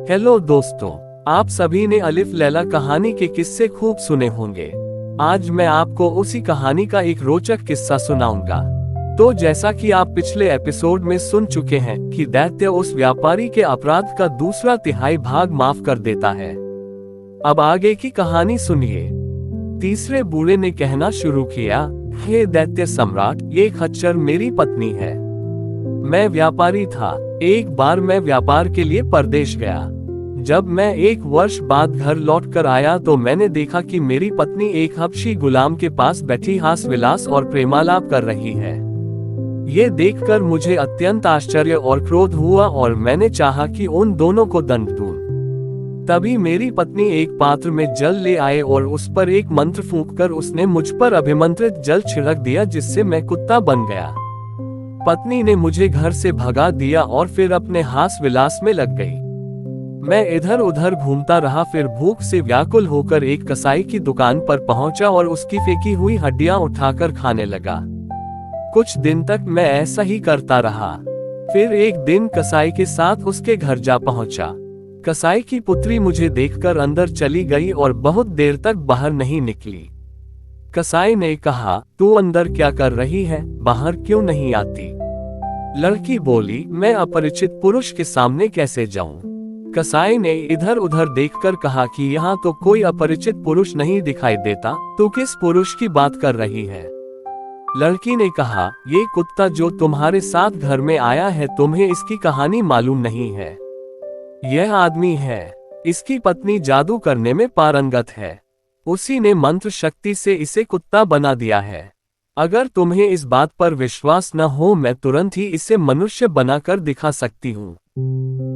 Hello दोस्तों, आप सभी ने अलिफ लैला कहानी के किस्से खूब सुने होंगे। आज मैं आपको उसी कहानी का एक रोचक किस्सा सुनाऊंगा। तो जैसा कि आप पिछले एपिसोड में सुन चुके हैं कि दैत्य उस व्यापारी के अपराध का दूसरा तिहाई भाग माफ कर देता है। अब आगे की कहानी सुनिए। तीसरे बूढ़े ने कहना शुरू किया, हे दैत्य सम्राट, ये खच्चर मेरी पत्नी है। मैं व्यापारी था। एक बार मैं व्यापार के लिए परदेश गया। जब मैं 1 वर्ष बाद घर लौटकर आया तो मैंने देखा कि मेरी पत्नी एक हबशी गुलाम के पास बैठी हास विलास और प्रेमालाप कर रही है। ये देखकर मुझे अत्यंत आश्चर्य और क्रोध हुआ और मैंने चाहा कि उन दोनों को दंड दूं। तभी मेरी पत्नी एक पात्र में जल ले आए और उस पर एक मंत्र फूंककर उसने मुझ पर अभिमंत्रित जल छिड़क दिया, जिससे मैं कुत्ता बन गया। पत्नी ने मुझे घर से भगा दिया और फिर अपने हास विलास में लग गई। मैं इधर उधर घूमता रहा, फिर भूख से व्याकुल होकर एक कसाई की दुकान पर पहुंचा और उसकी फेंकी हुई हड्डियां उठाकर खाने लगा। कुछ दिन तक मैं ऐसा ही करता रहा। फिर एक दिन कसाई के साथ उसके घर जा पहुंचा। कसाई की पुत्री मुझे देखकर अंदर चली गई और बहुत देर तक बाहर नहीं निकली। कसाई ने कहा, तू अंदर क्या कर रही है, बाहर क्यों नहीं आती? लड़की बोली, मैं अपरिचित पुरुष के सामने कैसे जाऊं? कसाई ने इधर उधर देखकर कहा कि यहाँ तो कोई अपरिचित पुरुष नहीं दिखाई देता, तू किस पुरुष की बात कर रही है? लड़की ने कहा, ये कुत्ता जो तुम्हारे साथ घर में आया है, तुम्हें इसकी कहानी मालूम नहीं है। यह आदमी है। इसकी पत्नी जादू करने में पारंगत है। उसी ने मंत्र शक्ति से इसे कुत्ता बना दिया है। अगर तुम्हें इस बात पर विश्वास न हो, मैं तुरंत ही इसे मनुष्य बनाकर दिखा सकती हूँ।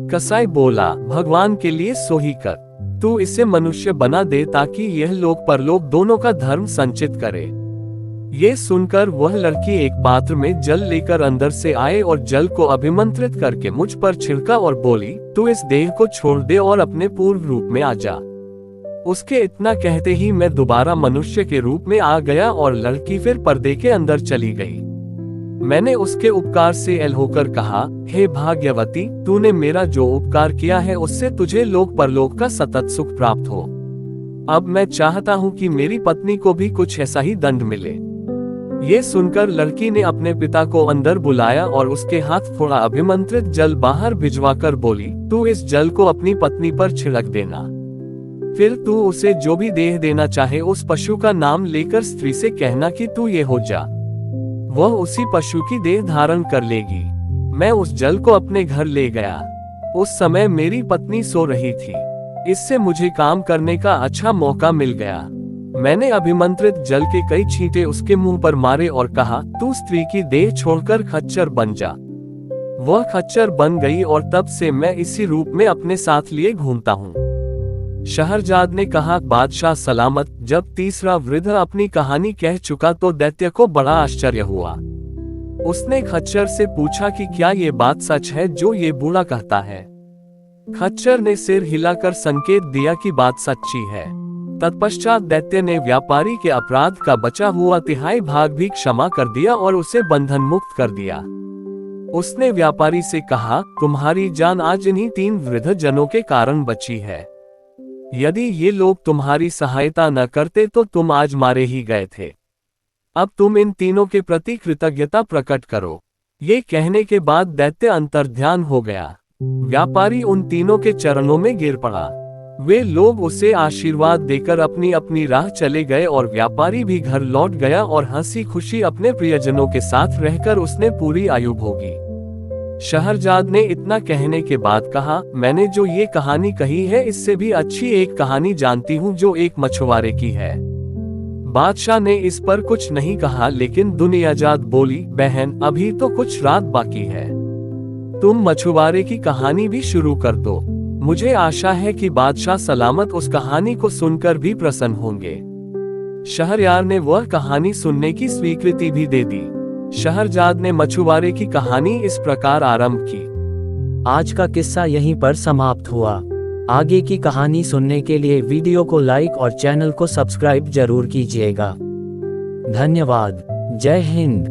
कसाई बोला, भगवान के लिए सो ही कर। तू इसे मनुष्य बना दे ताकि यह लोक परलोक दोनों का धर्म संचित करे। ये सुनकर वह लड़की एक पात्र में जल लेकर अंदर से आए और जल को अभिमंत्रित करके मुझ पर छिड़का और बोली, तू इस देह को छोड़ दे और अपने पूर्व रूप में आ जा। उसके इतना कहते ही मैं दोबारा मनुष्य के रूप में आ गया और लड़की फिर पर्दे के अंदर चली गई। मैंने उसके उपकार से एल होकर कहा, हे भाग्यवती, तूने मेरा जो उपकार किया है उससे तुझे लोक परलोक का सतत सुख प्राप्त हो। अब मैं चाहता हूँ कि मेरी पत्नी को भी कुछ ऐसा ही दंड मिले। ये सुनकर लड़की ने अपने पिता को अंदर बुलाया और उसके हाथ थोड़ा अभिमंत्रित जल बाहर भिजवाकर बोली, तू इस जल को अपनी पत्नी पर छिड़क देना। फिर तू उसे जो भी देह देना चाहे उस पशु का नाम लेकर स्त्री से कहना कि तू ये हो जा। वह उसी पशु की देह धारण कर लेगी। मैं उस जल को अपने घर ले गया। उस समय मेरी पत्नी सो रही थी। इससे मुझे काम करने का अच्छा मौका मिल गया। मैंने अभिमंत्रित जल के कई छींटे उसके मुंह पर मारे और कहा, तू स्त्री की देह छोड़कर खच्चर बन जा। वह खच्चर बन गई और तब से मैं इसी रूप में अपने साथ लिए घूमता हूँ। शहरजाद ने कहा, बादशाह सलामत। जब तीसरा वृद्ध अपनी कहानी कह चुका तो दैत्य को बड़ा आश्चर्य हुआ। उसने खच्चर से पूछा कि क्या ये बात सच है जो ये बूढ़ा कहता है? खच्चर ने सिर हिलाकर संकेत दिया कि बात सच्ची है। तत्पश्चात दैत्य ने व्यापारी के अपराध का बचा हुआ तिहाई भाग भी क्षमा कर दिया और उसे बंधन मुक्त कर दिया। उसने व्यापारी से कहा, तुम्हारी जान आज इन्हीं 3 वृद्ध जनों के कारण बची है। यदि ये लोग तुम्हारी सहायता न करते तो तुम आज मारे ही गए थे। अब तुम इन तीनों के प्रति कृतज्ञता प्रकट करो। ये कहने के बाद दैत्य अंतर्ध्यान हो गया। व्यापारी उन तीनों के चरणों में गिर पड़ा। वे लोग उसे आशीर्वाद देकर अपनी अपनी राह चले गए और व्यापारी भी घर लौट गया और हंसी खुशी अपने प्रियजनों के साथ रहकर उसने पूरी आयु भोगी। शहरजाद ने इतना कहने के बाद कहा, मैंने जो ये कहानी कही है इससे भी अच्छी एक कहानी जानती हूँ जो एक मछुआरे की है। बादशाह ने इस पर कुछ नहीं कहा, लेकिन दुनियाजाद बोली, बहन, अभी तो कुछ रात बाकी है। तुम मछुआरे की कहानी भी शुरू कर दो। मुझे आशा है कि बादशाह सलामत उस कहानी को सुनकर भी प्रसन्न होंगे। शहरयार ने वह कहानी सुनने की स्वीकृति भी दे दी। शहरजाद ने मछुआरे की कहानी इस प्रकार आरंभ की। आज का किस्सा यहीं पर समाप्त हुआ। आगे की कहानी सुनने के लिए वीडियो को लाइक और चैनल को सब्सक्राइब जरूर कीजिएगा। धन्यवाद। जय हिंद।